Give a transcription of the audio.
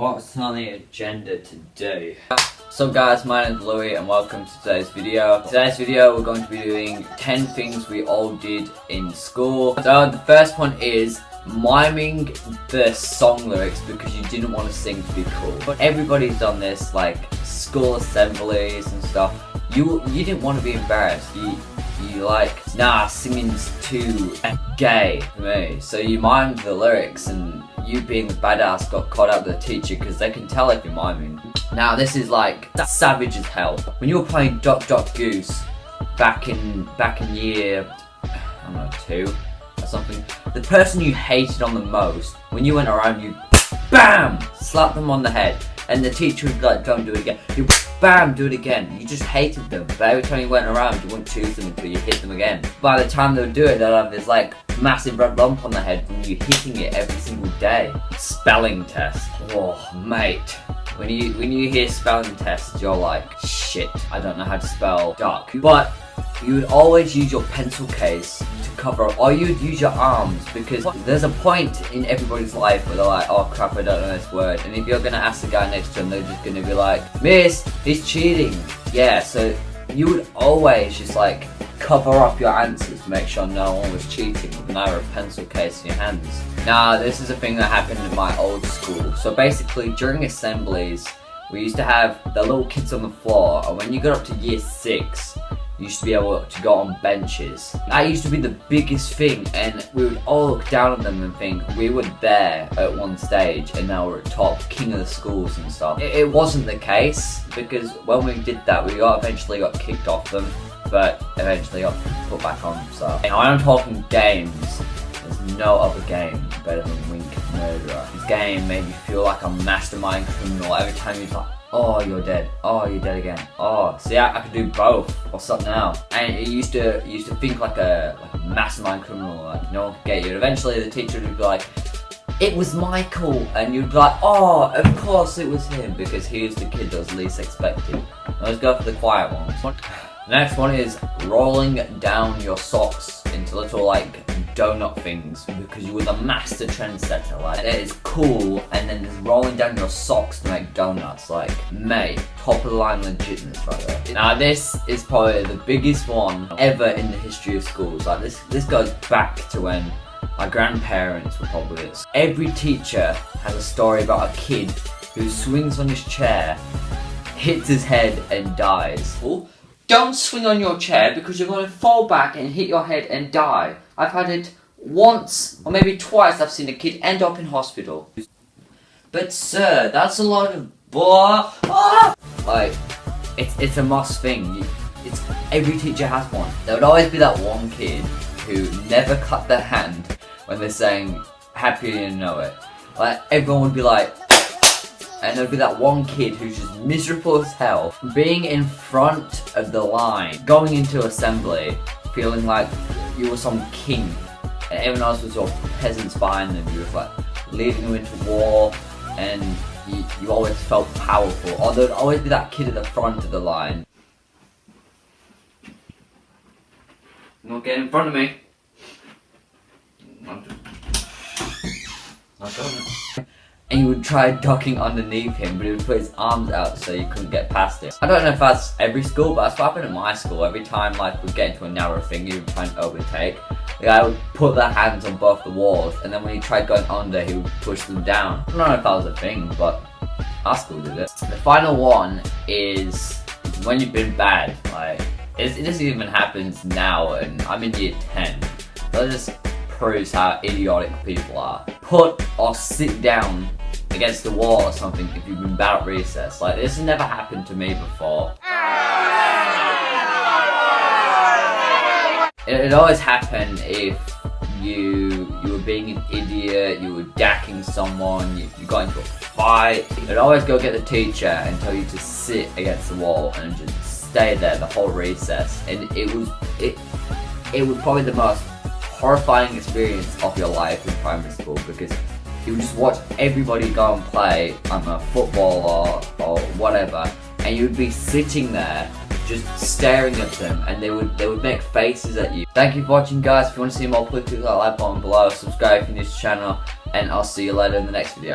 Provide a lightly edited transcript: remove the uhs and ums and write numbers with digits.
What's on the agenda today? So guys, my name is Louis and welcome to today's video. Today's video we're going to be doing 10 things we all did in school. So the first one is miming the song lyrics because you didn't want to sing to be cool. But everybody's done this, like school assemblies and stuff. You didn't want to be embarrassed. You like, nah, singing's too gay for me. So you mimed the lyrics, and you being the badass got caught out with the teacher because they can tell if you're miming. Now this is like savage as hell. When you were playing Duck Duck Goose back in year, I don't know, 2 or something, the person you hated on the most, when you went around, you BAM! Slap them on the head, and the teacher would be like, don't do it again. You BAM! Do it again. You just hated them, but every time you went around, you wouldn't choose them until you hit them again. By the time they would do it, they'd have this like massive red lump on the head from you hitting it every single day. Spelling test. Oh, mate. When you hear spelling tests, you're like, shit, I don't know how to spell duck. But you would always use your pencil case to cover up, or you'd use your arms, because there's a point in everybody's life where they're like, oh crap, I don't know this word. And if you're gonna ask the guy next to him, they're just gonna be like, miss, he's cheating. Yeah, so you would always just like cover up your answers to make sure no one was cheating with either a pencil case in your hands. Now, this is a thing that happened in my old school. So basically, during assemblies, we used to have the little kids on the floor, and when you got up to year 6, you used to be able to go on benches. That used to be the biggest thing, and we would all look down at them and think we were there at one stage and now we're at top, king of the schools and stuff. It wasn't the case, because when we did that, we eventually got kicked off them, but eventually got put back on. So, and when I'm talking games, there's no other game better than Wink Murderer. This game made me feel like a mastermind criminal. Every time you're like, oh, you're dead. Oh, you're dead again. Oh, see, I could do both. What's up now? And it used to think like a mastermind criminal, like no one could get you. And eventually the teacher would be like, it was Michael, and you'd be like, oh, of course it was him, because he was the kid that was least expected. Now let's go for the quiet ones. The next one is rolling down your socks into little like donut things, because you were the master trendsetter. Like, it is cool, and then there's rolling down your socks to make donuts. Like, mate, top of the line legitness right there. Now this is probably the biggest one ever in the history of schools. Like, this goes back to when my grandparents were probably this. Every teacher has a story about a kid who swings on his chair, hits his head and dies. Don't swing on your chair because you're going to fall back and hit your head and die. I've had it once or maybe twice. I've seen a kid end up in hospital. But sir, that's a lot of Like, it's a must thing. It's every teacher has one. There would always be that one kid who never cut their hand when they're saying happy you didn't know it. Like, everyone would be like, and there'd be that one kid who's just miserable as hell, being in front of the line, going into assembly, feeling like you were some king, and everyone else was your peasants behind them. You were like leading them into war, and you always felt powerful. Or there'd always be that kid at the front of the line. Don't get in front of me. Not doing it. And you would try ducking underneath him, but he would put his arms out so you couldn't get past it. I don't know if that's every school, but that's what happened at my school. Every time like we'd get into a narrow thing, he would try and overtake. The guy would put their hands on both the walls, and then when he tried going under, he would push them down. I don't know if that was a thing, but our school did it. The final one is when you've been bad. Like, it doesn't even happen now, and I'm in year 10. That just proves how idiotic people are. Put or sit down against the wall or something if you've been bad at recess. Like, this has never happened to me before. It always happened if you were being an idiot, you were decking someone, you got into a fight. It'd always go get the teacher and tell you to sit against the wall and just stay there the whole recess. And it was probably the most horrifying experience of your life in primary school, because you would just watch everybody go and play football or whatever, and you would be sitting there just staring at them, and they would make faces at you. Thank you for watching, guys. If you want to see more, please click that like button below, subscribe if you're new to the channel, and I'll see you later in the next video.